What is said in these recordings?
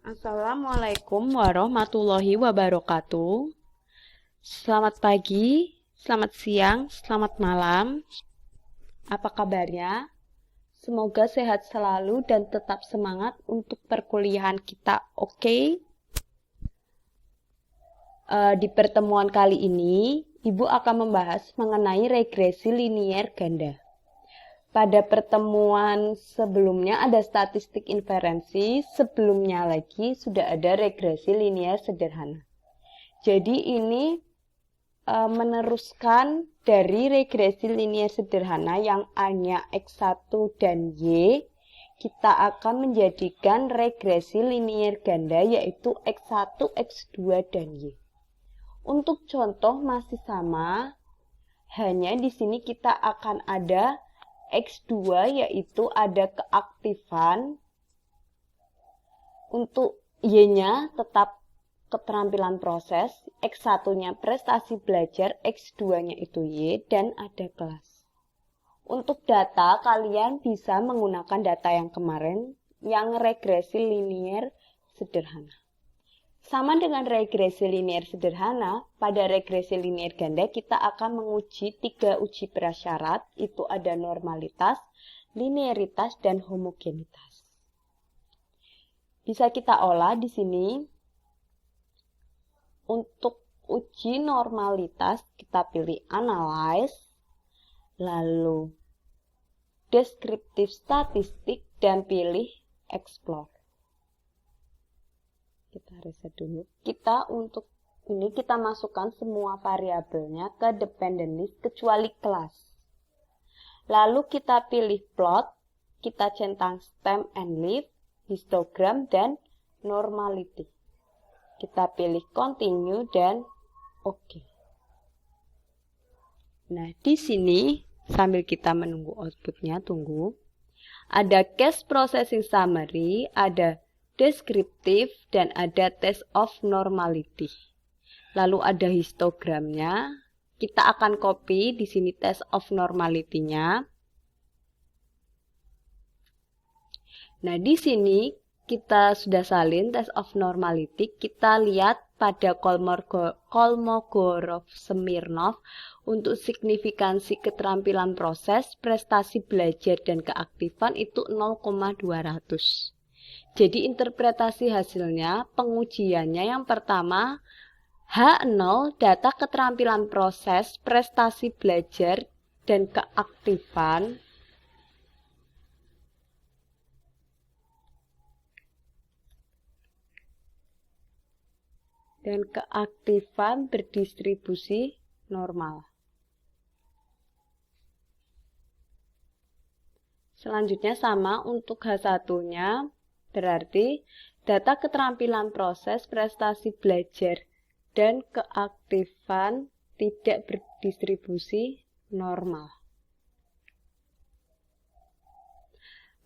Assalamualaikum warahmatullahi wabarakatuh. Selamat pagi, selamat siang, selamat malam. Apa kabarnya? Semoga sehat selalu dan tetap semangat untuk perkuliahan kita, oke? Di pertemuan kali ini, Ibu akan membahas mengenai regresi linier ganda. Pada pertemuan sebelumnya ada statistik inferensi, sebelumnya lagi sudah ada regresi linier sederhana. Jadi ini meneruskan dari regresi linier sederhana yang A-nya X1 dan Y, kita akan menjadikan regresi linier ganda yaitu X1, X2, dan Y. Untuk contoh masih sama, hanya di sini kita akan ada X2 yaitu ada keaktifan, untuk Y-nya tetap keterampilan proses, X1-nya prestasi belajar, X2-nya itu Y, dan ada kelas. Untuk data, kalian bisa menggunakan data yang kemarin, yang regresi linier sederhana. Sama dengan regresi linier sederhana, pada regresi linier ganda kita akan menguji 3 uji prasyarat, itu ada normalitas, linearitas, dan homogenitas. Bisa kita olah di sini. Untuk uji normalitas kita pilih analyze, lalu deskriptif statistik, dan pilih explore. Kita reset dulu. Untuk ini kita masukkan semua variabelnya ke dependent list kecuali kelas. Lalu kita pilih plot, kita centang stem and leaf, histogram, dan normality. Kita pilih continue dan oke. Nah, di sini sambil kita menunggu outputnya, tunggu. Ada case processing summary, ada deskriptif, dan ada test of normality. Lalu ada histogramnya. Kita akan copy di sini test of normality-nya. Nah, di sini kita sudah salin test of normality. Kita lihat pada Kolmogorov-Smirnov untuk signifikansi keterampilan proses, prestasi belajar, dan keaktifan itu 0,200. Jadi interpretasi hasilnya, pengujiannya yang pertama, H0 data keterampilan proses, prestasi belajar, dan keaktifan. Dan keaktifan berdistribusi normal. Selanjutnya sama untuk H1-nya, berarti data keterampilan proses, prestasi belajar, dan keaktifan tidak berdistribusi normal.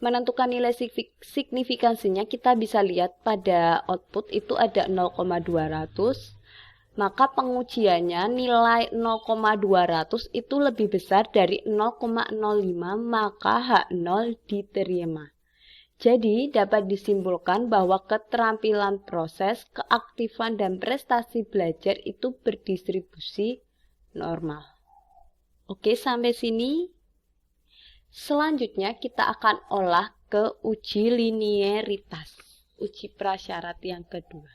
Menentukan nilai signifikansinya kita bisa lihat pada output itu ada 0,200. Maka pengujiannya nilai 0,200 itu lebih besar dari 0,05, maka H0 diterima. Jadi dapat disimpulkan bahwa keterampilan proses, keaktifan, dan prestasi belajar itu berdistribusi normal. Oke, sampai sini. Selanjutnya kita akan olah ke uji linearitas, uji prasyarat yang kedua.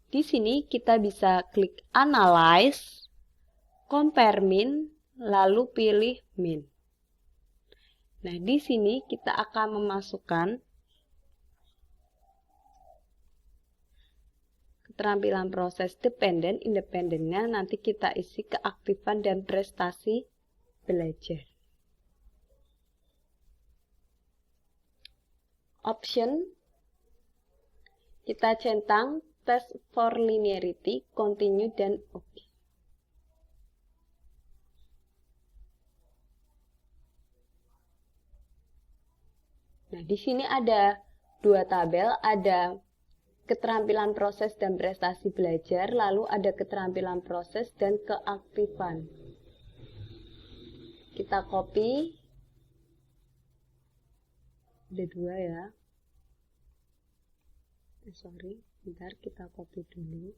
Di sini kita bisa klik analyze, compare min, lalu pilih min. Nah, di sini kita akan memasukkan keterampilan proses dependent, independentnya nanti kita isi keaktifan dan prestasi belajar. Option, kita centang test for linearity, continue, dan oke. Nah, di sini ada dua tabel, ada keterampilan proses dan prestasi belajar, lalu ada keterampilan proses dan keaktifan. Kita copy. Ada dua ya. Bentar kita copy dulu.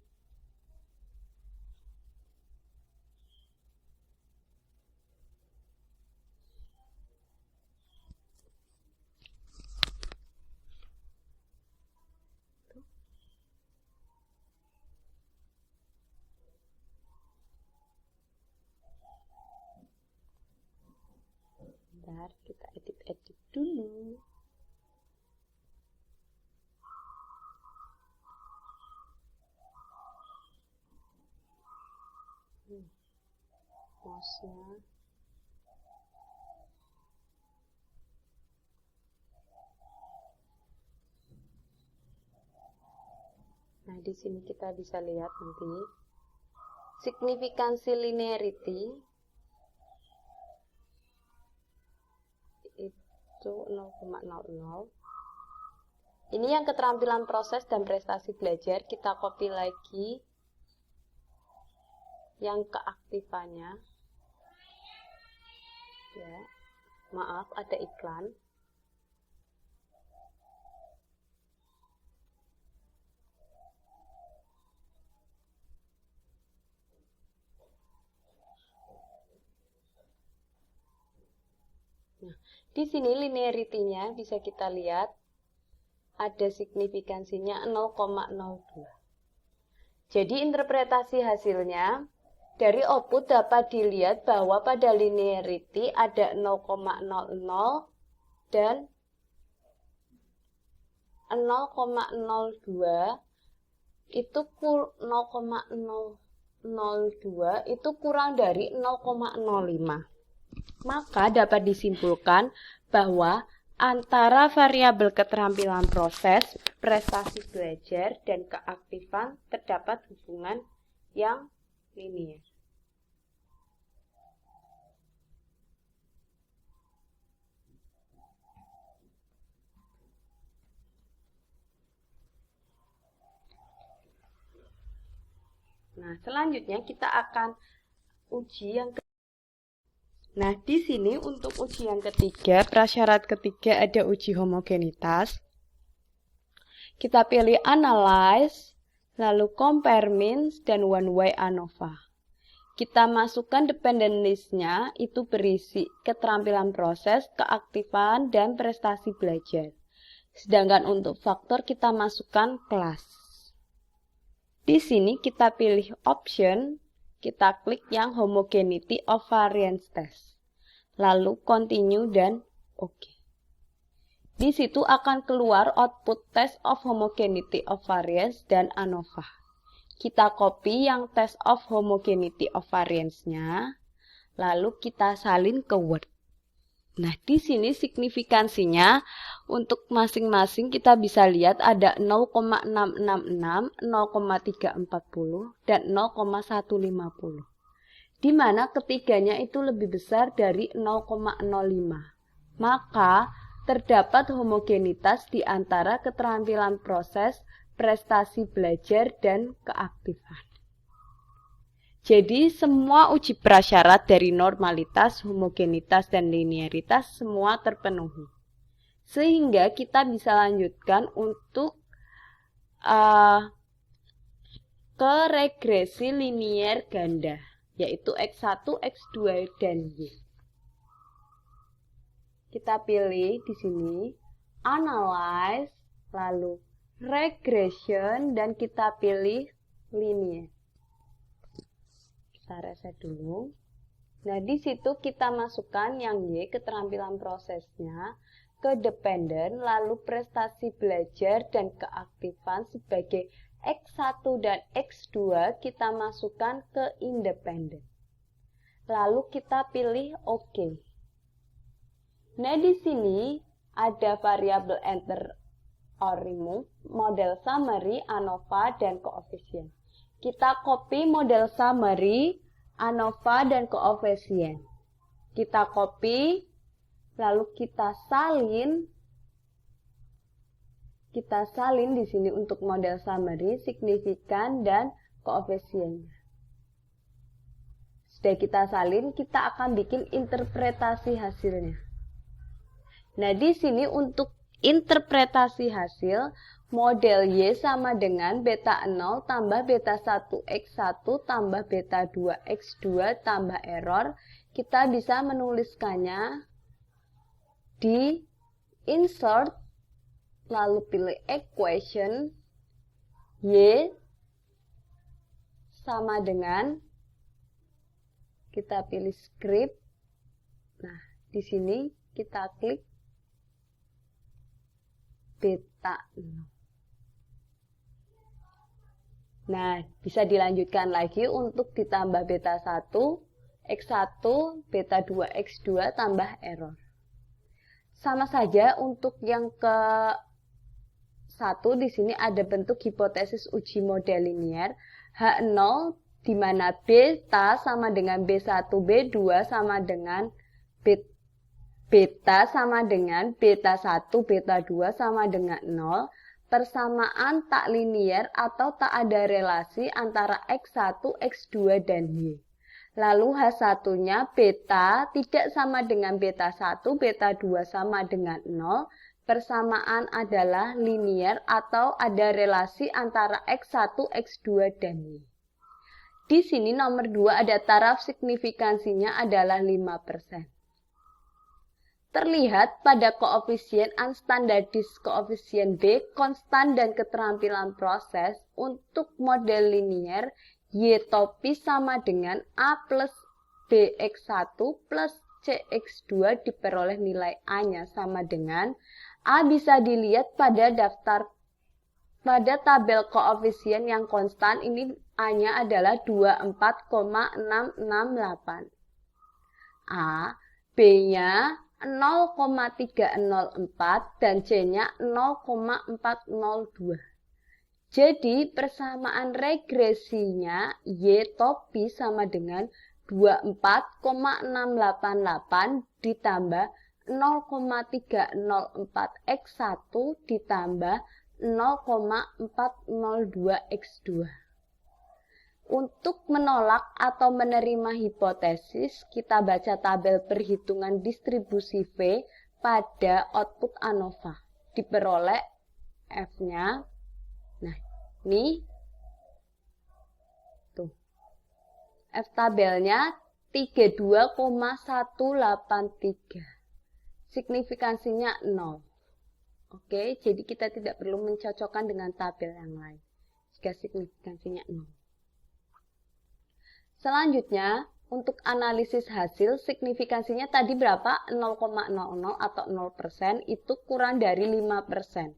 Bentar, kita edit dulu. Mouse-nya. Nah, di sini kita bisa lihat nanti signifikansi linearity itu 0,00. Ini yang keterampilan proses dan prestasi belajar. Kita copy lagi yang keaktifannya. Ya, maaf ada iklan. Nah, di sini linearity-nya bisa kita lihat ada signifikansinya 0,02. Jadi interpretasi hasilnya dari output dapat dilihat bahwa pada linearity ada 0,00 dan 0,02 itu 0,002 itu kurang dari 0,05. Maka dapat disimpulkan bahwa antara variabel keterampilan proses, prestasi belajar, dan keaktifan terdapat hubungan yang linear. Nah, selanjutnya kita akan uji yang Nah, di sini untuk uji yang ketiga, prasyarat ketiga ada uji homogenitas. Kita pilih analyze, lalu compare means, dan one way ANOVA. Kita masukkan dependent list-nya, itu berisi keterampilan proses, keaktifan, dan prestasi belajar. Sedangkan untuk faktor kita masukkan kelas. Di sini kita pilih option, kita klik yang homogeneity of variance test. Lalu continue dan oke. Di situ akan keluar output test of homogeneity of variance dan ANOVA. Kita copy yang test of homogeneity of variance-nya, lalu kita salin ke Word. Nah, di sini signifikansinya untuk masing-masing kita bisa lihat ada 0,666, 0,340, dan 0,150. Di mana ketiganya itu lebih besar dari 0,05. Maka terdapat homogenitas di antara keterampilan proses, prestasi belajar, dan keaktifan. Jadi semua uji prasyarat dari normalitas, homogenitas, dan linearitas semua terpenuhi. Sehingga kita bisa lanjutkan untuk ke regresi linier ganda, yaitu X1, X2, dan Y. Kita pilih di sini analyze, lalu regression, dan kita pilih linear. Kita reset dulu. Nah, di situ kita masukkan yang Y, keterampilan prosesnya, ke dependent, lalu prestasi belajar dan keaktifan sebagai X1 dan X2 kita masukkan ke independent. Lalu kita pilih OK. Nah, di sini ada variabel enter or remove, model summary, ANOVA, dan koefisien. Kita copy model summary, ANOVA, dan koefisien. Kita copy, lalu kita salin. Kita salin di sini untuk model summary, signifikan, dan koefisiennya. Sudah kita salin, kita akan bikin interpretasi hasilnya. Nah, di sini untuk interpretasi hasil, model Y sama dengan beta 0 tambah beta 1 X1 tambah beta 2 X2 tambah error. Kita bisa menuliskannya di insert, lalu pilih equation Y sama dengan, kita pilih script. Nah, di sini kita klik beta 0. Nah, bisa dilanjutkan lagi untuk ditambah beta 1, X1, beta 2, X2 tambah error. Sama saja untuk yang ke 1 di sini ada bentuk hipotesis uji model linier H0 di mana beta sama dengan B1, B2 sama dengan beta sama dengan beta 1, beta 2 sama dengan 0. Persamaan tak linier atau tak ada relasi antara X1, X2, dan Y. Lalu H1-nya beta tidak sama dengan beta 1, beta 2 sama dengan 0. Persamaan adalah linier atau ada relasi antara X1, X2, dan Y. Di sini nomor 2 ada taraf signifikansinya adalah 5%. Terlihat pada koefisien unstandardized koefisien B, konstan dan keterampilan proses untuk model linier Y topi sama dengan A plus BX1 plus CX2 diperoleh nilai A-nya sama dengan A bisa dilihat pada tabel koefisien yang konstan, ini A-nya adalah 24,668. A, B-nya 0,304 dan C-nya 0,402. Jadi persamaan regresinya Y topi sama dengan 24,688 ditambah 0,304 X1 ditambah 0,402 X2. Untuk menolak atau menerima hipotesis, kita baca tabel perhitungan distribusi V pada output ANOVA. Diperoleh F-nya. Nah, ini tuh. F tabelnya 32,183. Signifikansinya 0. Oke, jadi kita tidak perlu mencocokkan dengan tabel yang lain jika signifikansinya 0. Selanjutnya, untuk analisis hasil, signifikansinya tadi berapa? 0,00 atau 0%, itu kurang dari 5%.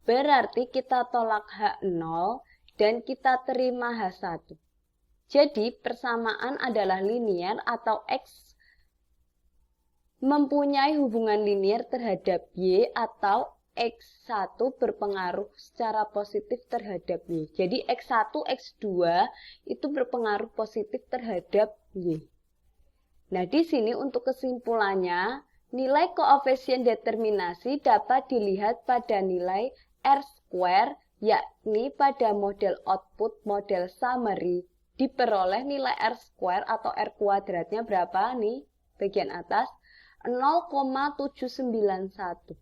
Berarti kita tolak H0 dan kita terima H1. Jadi, persamaan adalah linier atau X mempunyai hubungan linier terhadap Y atau X1 berpengaruh secara positif terhadap Y. Jadi X1, X2 itu berpengaruh positif terhadap Y. Nah, di sini untuk kesimpulannya, nilai koefisien determinasi dapat dilihat pada nilai R-square, yakni pada model output, model summary, diperoleh nilai R-square atau R kuadratnya berapa nih? Bagian atas, 0,791.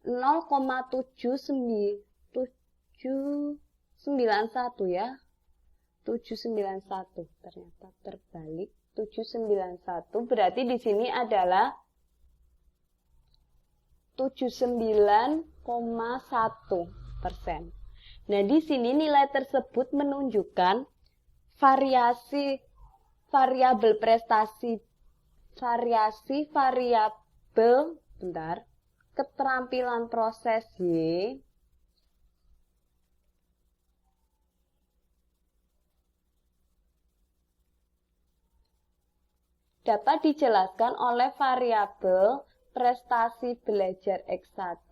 0,791 ya. 791 ternyata terbalik. 791 berarti di sini adalah 79,1%. Nah, di sini nilai tersebut menunjukkan variabel keterampilan proses Y dapat dijelaskan oleh variabel prestasi belajar X1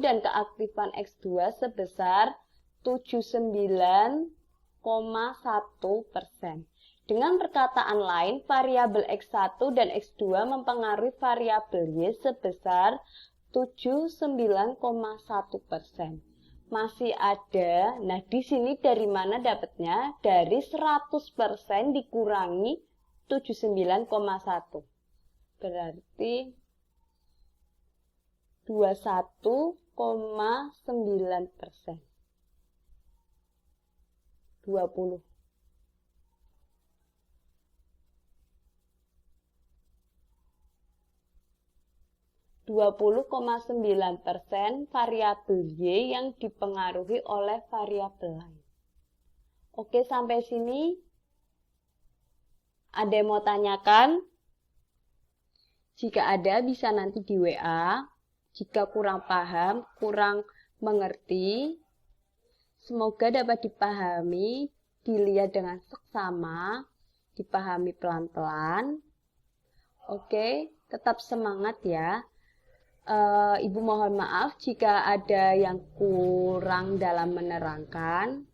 dan keaktifan X2 sebesar 79,1%. Dengan perkataan lain, variabel X1 dan X2 mempengaruhi variabel Y sebesar 79,1%. masih ada. Nah, di sini dari mana dapatnya? Dari 100% dikurangi 79,1. Berarti 21,9%. 20. 20,9% variabel Y yang dipengaruhi oleh variabel lain. Oke, sampai sini ada yang mau tanyakan? Jika ada, bisa nanti di WA. Jika kurang paham, kurang mengerti, semoga dapat dipahami, dilihat dengan seksama, dipahami pelan-pelan. Oke, tetap semangat ya. Ibu mohon maaf jika ada yang kurang dalam menerangkan.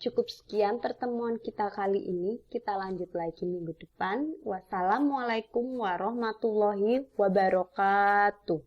Cukup sekian pertemuan kita kali ini. Kita lanjut lagi minggu depan. Wassalamualaikum warahmatullahi wabarakatuh.